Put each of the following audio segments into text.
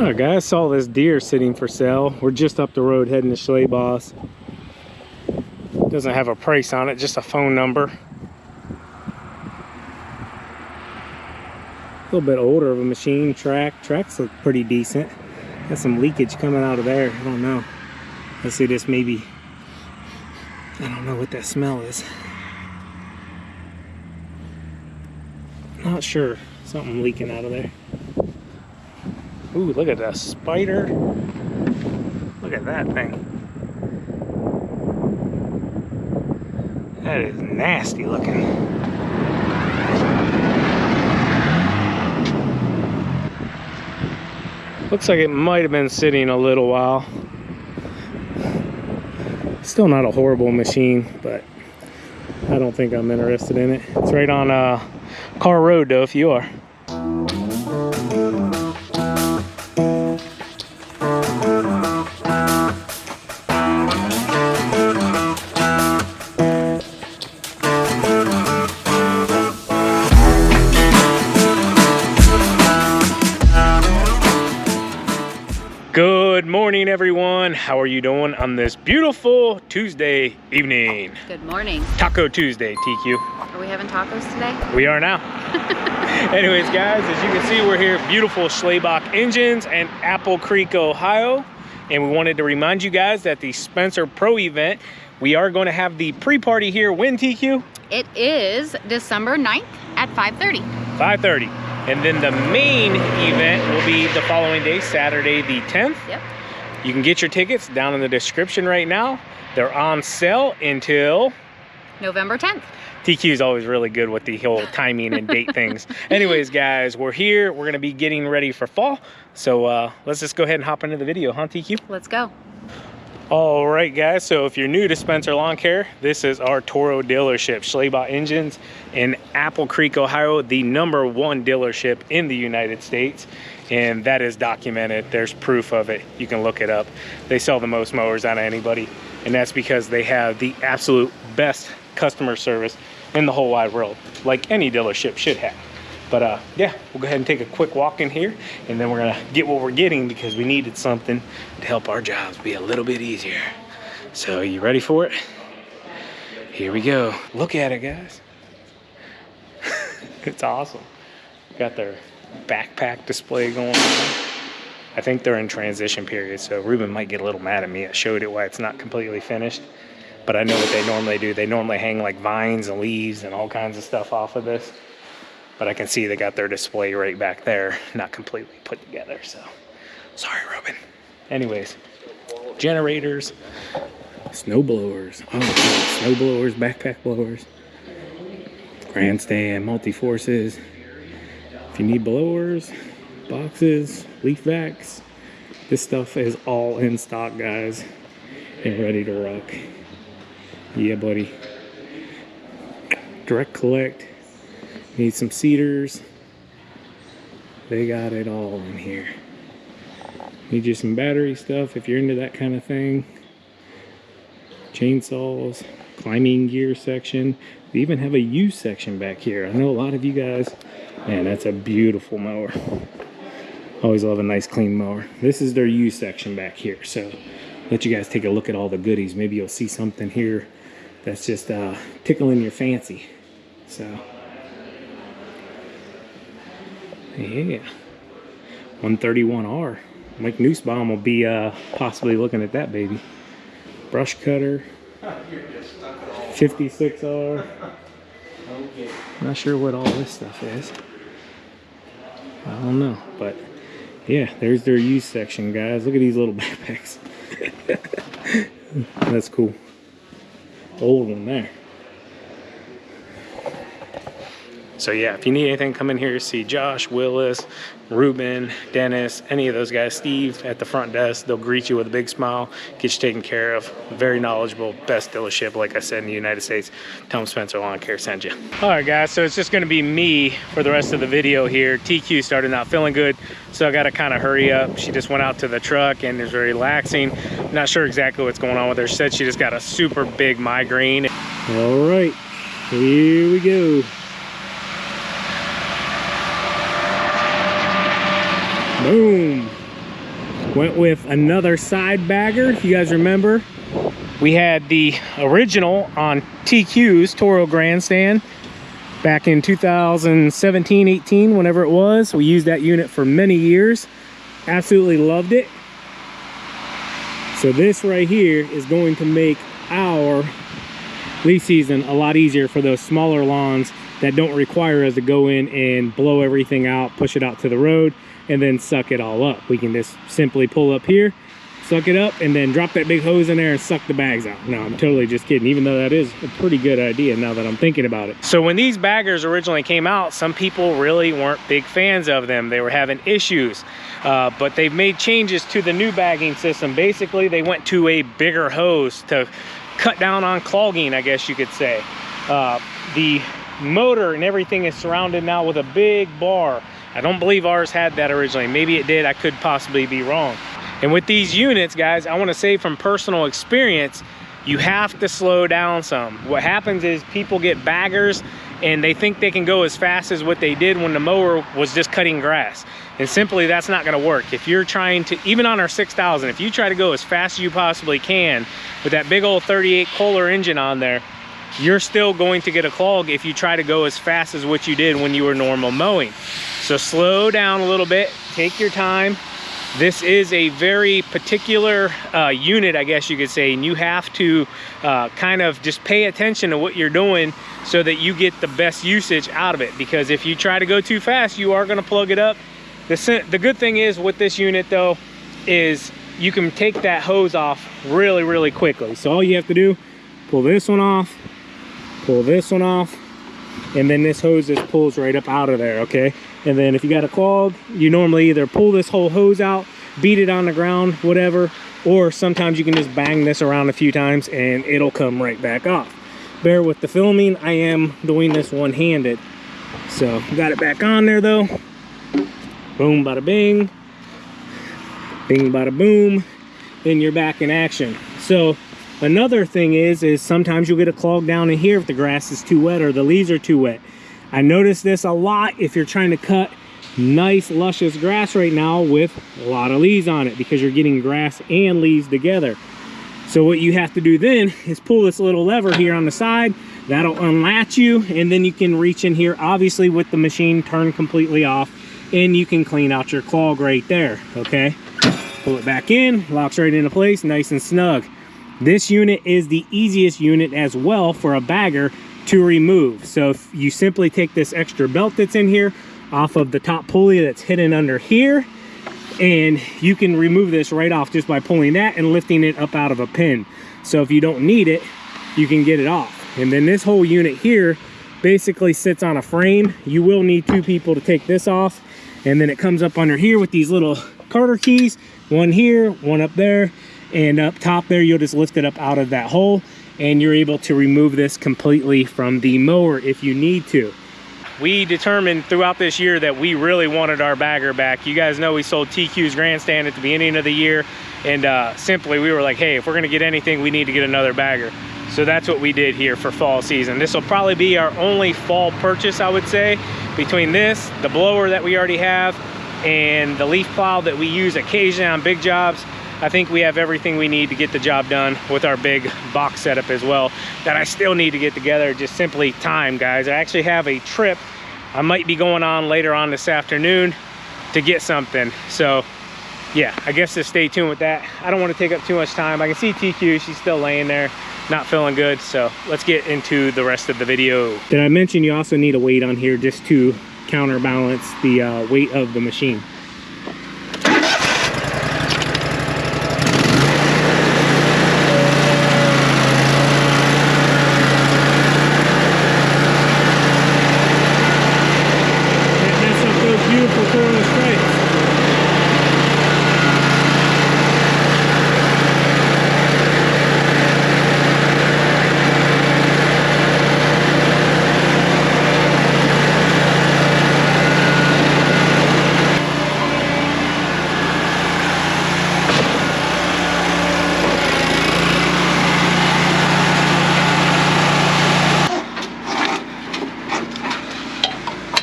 Alright guys, saw this deer sitting for sale. We're just up the road heading to Schley Boss. Doesn't have a price on it, just a phone number. A little bit older of a machine. Tracks look pretty decent. Got some leakage coming out of there. I don't know. Let's see this maybe. I don't know what that smell is. Not sure. Something leaking out of there. Ooh, look at that spider. Look at that thing. That is nasty looking. Looks like it might have been sitting a little while. Still not a horrible machine, but I don't think I'm interested in it. It's right on Car Road though, if you are. Good morning, everyone. How are you doing on this beautiful Tuesday evening? Good morning. Taco Tuesday, TQ. Are we having tacos today? We are now. Anyways, guys, as you can see, we're here at beautiful Schley-Bock Engines in Apple Creek, Ohio. And we wanted to remind you guys that the Spencer Pro event, we are going to have the pre-party here. When, TQ? It is December 9th at 5:30. 5:30. And then the main event will be the following day, Saturday the 10th. Yep. You can get your tickets down in the description right now. They're on sale until November 10th. TQ is always really good with the whole timing and date things. Anyways, guys, we're here. We're going to be getting ready for fall. So let's just go ahead and hop into the video, huh, TQ? Let's go. All right, guys, so if you're new to Spencer Lawn Care, this is our Toro dealership, Schley-Bock Engines in Apple Creek, Ohio, the #1 dealership in the United States. And that is documented. There's proof of it. You can look it up. They sell the most mowers out of anybody. And that's because they have the absolute best customer service in the whole wide world, like any dealership should have. But yeah, we'll go ahead and take a quick walk in here, and then we're gonna get what we're getting because we needed something to help our jobs be a little bit easier. So you ready for it? Here we go. Look at it, guys. It's awesome. Got their backpack display going on. I think they're in transition period, so Ruben might get a little mad at me. I showed it why it's not completely finished, but I know what they normally do. They normally hang like vines and leaves and all kinds of stuff off of this. But I can see they got their display right back there, not completely put together, so sorry, Ruben. Anyways, generators, snow blowers. Oh, snow blowers, backpack blowers, grandstand, multi-forces. If you need blowers, boxes, leaf vacs, this stuff is all in stock, guys, and ready to rock. Yeah, buddy. Direct collect. Need some cedars. They got it all in here. Need you some battery stuff if you're into that kind of thing. Chainsaws, climbing gear section. We even have a U section back here. I know a lot of you guys, man, that's a beautiful mower. Always love a nice clean mower. This is their U section back here. So let you guys take a look at all the goodies. Maybe you'll see something here that's just tickling your fancy. So yeah, 131R. Mike Nussbaum will be possibly looking at that baby. Brush cutter, 56R. Not sure what all this stuff is. I don't know, but yeah, there's their use section, guys. Look at these little backpacks. That's cool. Old one there. So yeah, if you need anything, come in here, see Josh, Willis, Ruben, Dennis, any of those guys, Steve at the front desk. They'll greet you with a big smile, get you taken care of. Very knowledgeable, best dealership, like I said, in the United States. Tell them Spencer Lawn Care sent you. All right, guys, so it's just gonna be me for the rest of the video here. TQ started not feeling good, so I gotta kind of hurry up. She just went out to the truck and is very relaxing. Not sure exactly what's going on with her. She said she just got a super big migraine. All right, here we go. Boom. Went with another side bagger. If you guys remember, we had the original on TQ's Toro Grandstand back in 2017, 18, whenever it was. We used that unit for many years. Absolutely loved it. So this right here is going to make our leaf season a lot easier for those smaller lawns that don't require us to go in and blow everything out, push it out to the road, and then suck it all up. We can just simply pull up here, suck it up, and then drop that big hose in there and suck the bags out. No, I'm totally just kidding, even though that is a pretty good idea now that I'm thinking about it. So when these baggers originally came out, some people really weren't big fans of them. They were having issues, but they've made changes to the new bagging system. Basically, they went to a bigger hose to cut down on clogging, I guess you could say. The motor and everything is surrounded now with a big bar. I don't believe ours had that originally. Maybe it did. I could possibly be wrong. And with these units, guys, I want to say from personal experience, you have to slow down some. What happens is people get baggers and they think they can go as fast as what they did when the mower was just cutting grass. And simply, that's not going to work. If you're trying to, even on our 6000, if you try to go as fast as you possibly can with that big old 38 KOHLER engine on there, you're still going to get a clog if you try to go as fast as what you did when you were normal mowing. So slow down a little bit, take your time. This is a very particular unit, I guess you could say, and you have to kind of just pay attention to what you're doing so that you get the best usage out of it. Because if you try to go too fast, you are going to plug it up. The good thing is with this unit though, is you can take that hose off really, really quickly. So all you have to do, pull this one off, pull this one off, and then this hose just pulls right up out of there, okay? And then if you got a clog, you normally either pull this whole hose out, beat it on the ground, whatever, or sometimes you can just bang this around a few times and it'll come right back off. Bear with the filming, I am doing this one-handed. So got it back on there though. Boom, bada bing. Bing, bada boom. Then you're back in action. So another thing is sometimes you'll get a clog down in here if the grass is too wet or the leaves are too wet. I notice this a lot if you're trying to cut nice luscious grass right now with a lot of leaves on it, because you're getting grass and leaves together. So what you have to do then is pull this little lever here on the side. That'll unlatch you, and then you can reach in here, obviously with the machine turned completely off, and you can clean out your clog right there, okay? Pull it back in, locks right into place, nice and snug. This unit is the easiest unit as well for a bagger to remove. So if you simply take this extra belt that's in here off of the top pulley that's hidden under here, and you can remove this right off just by pulling that and lifting it up out of a pin. So if you don't need it, you can get it off. And then this whole unit here basically sits on a frame. You will need two people to take this off, and then it comes up under here with these little Carter keys, one here, one up there, and up top there you'll just lift it up out of that hole, and you're able to remove this completely from the mower if you need to. We determined throughout this year that we really wanted our bagger back. You guys know we sold TQ's Grandstand at the beginning of the year, and simply we were like, hey, if we're gonna get anything, we need to get another bagger. So that's what we did here for fall season. This will probably be our only fall purchase, I would say, between this, the blower that we already have, and the leaf plow that we use occasionally on big jobs. I think we have everything we need to get the job done with our big box setup as well, that I still need to get together. Just simply time, guys. I actually have a trip I might be going on later on this afternoon to get something. So yeah, I guess just stay tuned with that. I don't want to take up too much time. I can see TQ, she's still laying there, not feeling good. So let's get into the rest of the video. Did I mention you also need a weight on here just to counterbalance the weight of the machine?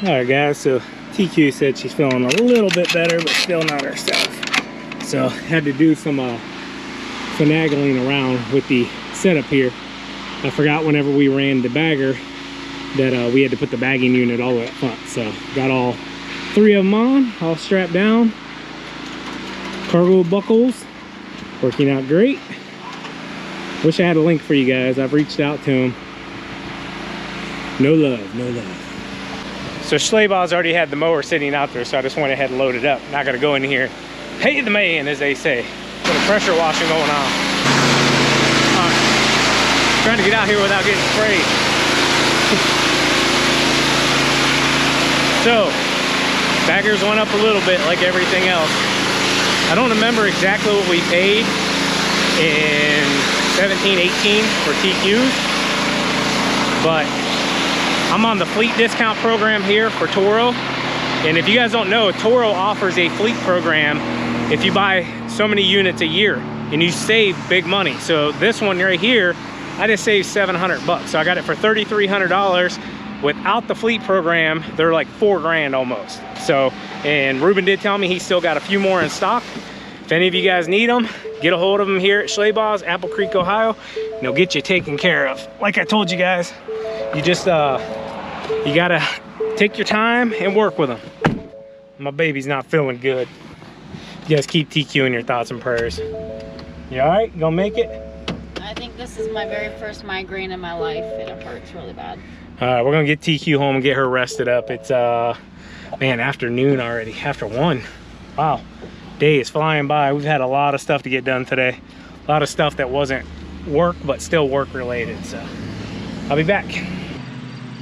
All right, guys, so TQ said she's feeling a little bit better, but still not herself. So had to do some finagling around with the setup here. I forgot whenever we ran the bagger that we had to put the bagging unit all the way up front. So got all 3 of them on, all strapped down. Cargo buckles, working out great. Wish I had a link for you guys. I've reached out to them. No love, no love. So Schleybaugh's already had the mower sitting out there, so I just went ahead and loaded up. Not gonna go in here, hey the man, as they say. Got a pressure washing going on. Trying to get out here without getting sprayed. So, baggers went up a little bit like everything else. I don't remember exactly what we paid in 17, 18 for TQs, but I'm on the fleet discount program here for Toro. And if you guys don't know, Toro offers a fleet program if you buy so many units a year and you save big money. So this one right here, I just saved $700 bucks. So I got it for $3,300. Without the fleet program, they're like $4 grand almost. So, and Ruben did tell me he's still got a few more in stock. If any of you guys need them, get a hold of them here at Schleybaugh's, Apple Creek, Ohio, and they'll get you taken care of. Like I told you guys, you just, you gotta take your time and work with them. My baby's not feeling good. You guys keep TQ in your thoughts and prayers. You all right? You gonna make it? I think this is my very first migraine in my life, and it hurts really bad. All right, we're gonna get TQ home and get her rested up. It's man, afternoon already, after 1. Wow, day is flying by. We've had a lot of stuff to get done today. A lot of stuff that wasn't work, but still work related. So I'll be back.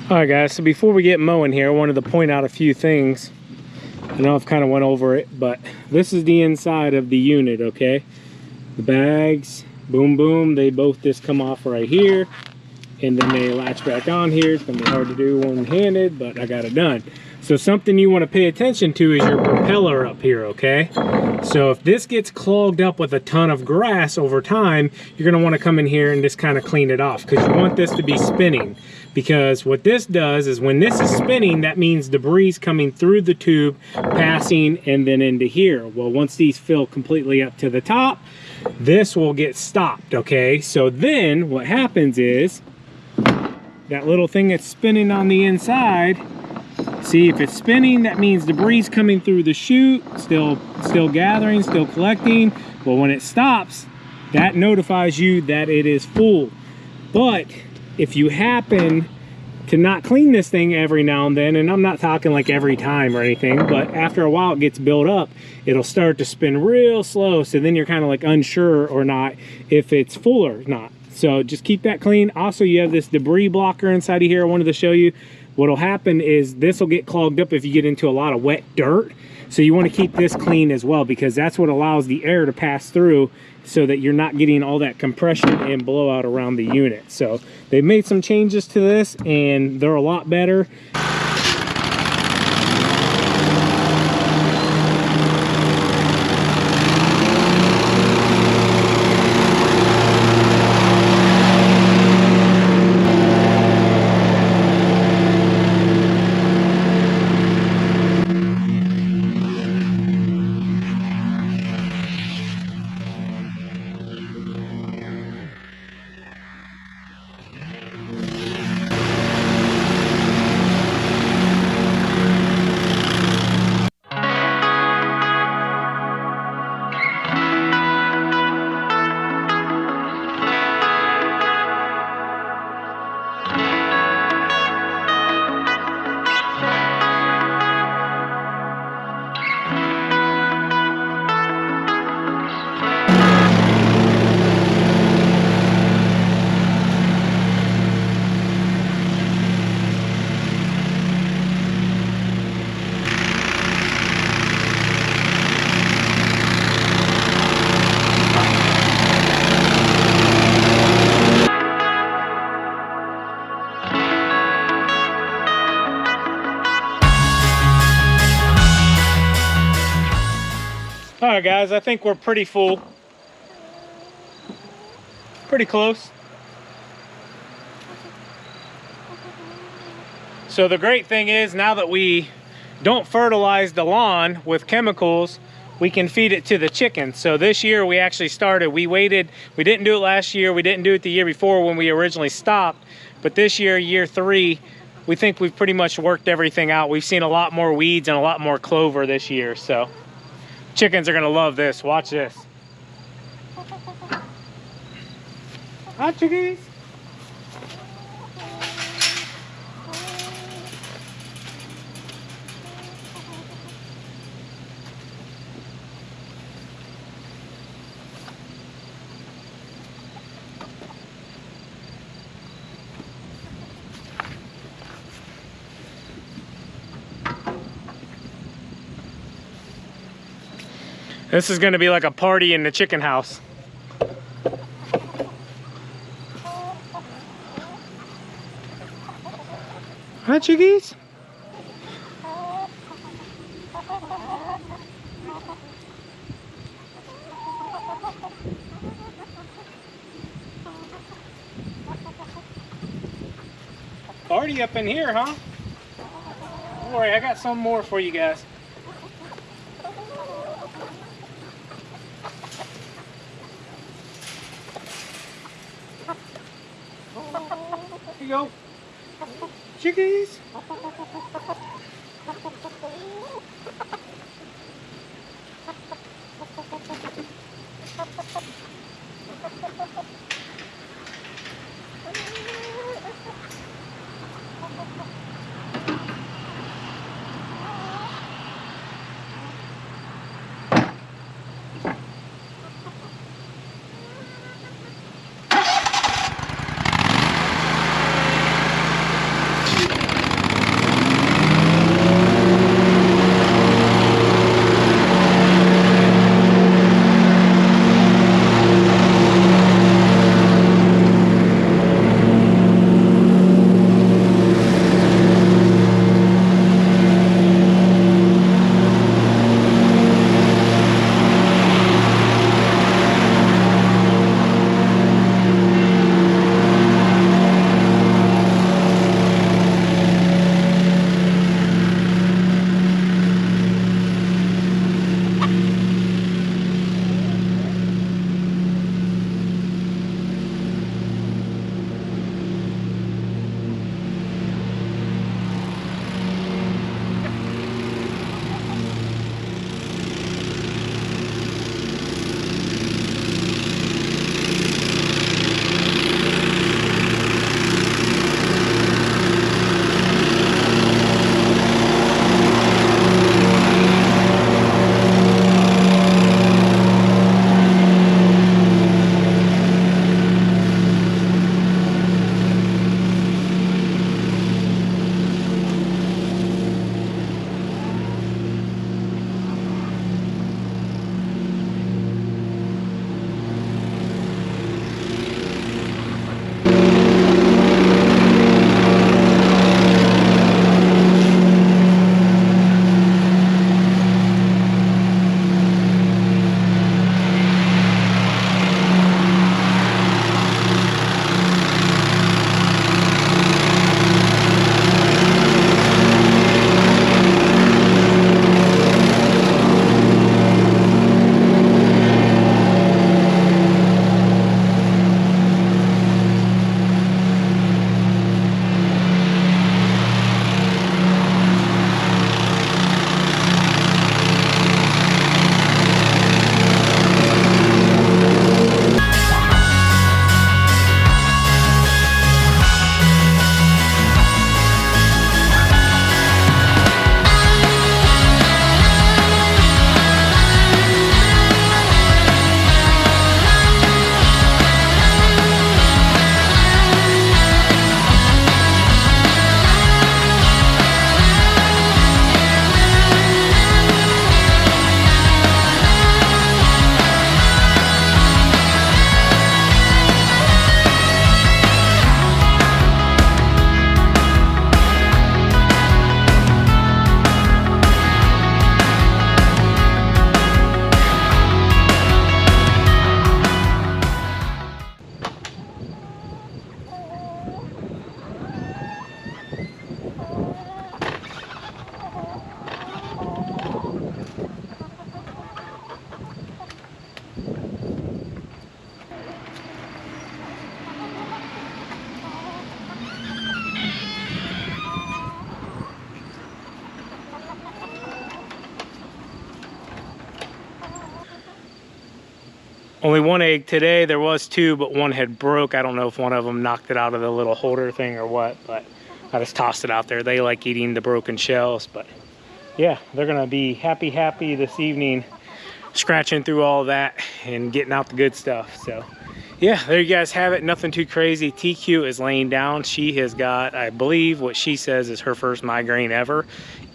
All right, guys. So before we get mowing here, I wanted to point out a few things. I know I've kind of went over it, but this is the inside of the unit. Okay, the bags, boom, boom. They both just come off right here. And then they latch back on here. It's gonna be hard to do one-handed, but I got it done. So something you want to pay attention to is your propeller up here, okay? So if this gets clogged up with a ton of grass over time, you're gonna want to come in here and just kind of clean it off, because you want this to be spinning. Because what this does is when this is spinning, that means debris coming through the tube, passing, and then into here. Well, once these fill completely up to the top, this will get stopped, okay? So then what happens is, that little thing that's spinning on the inside, see, if it's spinning, that means debris coming through the chute, still gathering, still collecting. Well, when it stops, that notifies you that it is full. But if you happen to not clean this thing every now and then, and I'm not talking like every time or anything, but after a while it gets built up, it'll start to spin real slow. So then you're kind of like unsure or not if it's full or not. So just keep that clean. Also, you have this debris blocker inside of here. I wanted to show you. What'll happen is this will get clogged up if you get into a lot of wet dirt. So you want to keep this clean as well, because that's what allows the air to pass through so that you're not getting all that compression and blowout around the unit. So they've made some changes to this and they're a lot better. All right, guys, I think we're pretty full. Pretty close. So the great thing is, now that we don't fertilize the lawn with chemicals, we can feed it to the chickens. So this year we actually started, we waited, we didn't do it last year, we didn't do it the year before when we originally stopped, but this year, year 3, we think we've pretty much worked everything out. We've seen a lot more weeds and a lot more clover this year, so chickens are gonna love this. Watch this. Hi, chickies. This is gonna be like a party in the chicken house. Hi, chickies. Party up in here, huh? Don't worry, I got some more for you guys. Here you go. Chickies. Only one egg today. There was two, but one had broke. I don't know if one of them knocked it out of the little holder thing or what, but I just tossed it out there. They like eating the broken shells, but yeah, they're gonna be happy this evening, scratching through all that and getting out the good stuff. So yeah, there you guys have it. Nothing too crazy. TQ is laying down. She has got, I believe what she says is her first migraine ever,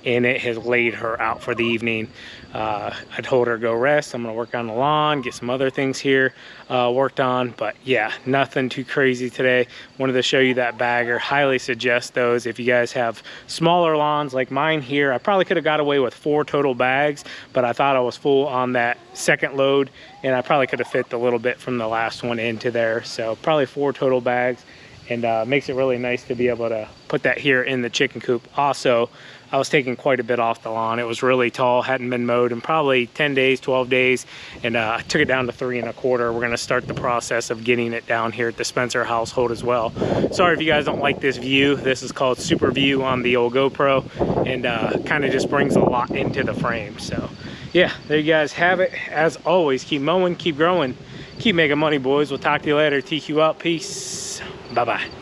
and it has laid her out for the evening. I told her go rest. I'm gonna work on the lawn, get some other things here worked on, but yeah, nothing too crazy today. Wanted to show you that bagger. Highly suggest those if you guys have smaller lawns like mine here. I probably could have got away with 4 total bags, but I thought I was full on that second load, and I probably could have fit the little bit from the last one into there. So probably 4 total bags, and makes it really nice to be able to put that here in the chicken coop. Also, I was taking quite a bit off the lawn. It was really tall, hadn't been mowed in probably 10 days, 12 days, and I took it down to 3 1/4. We're gonna start the process of getting it down here at the Spencer household as well. Sorry if you guys don't like this view. This is called Super View on the old GoPro, and kind of just brings a lot into the frame. So yeah, there you guys have it. As always, keep mowing, keep growing, keep making money, boys. We'll talk to you later. TQ out, peace, bye-bye.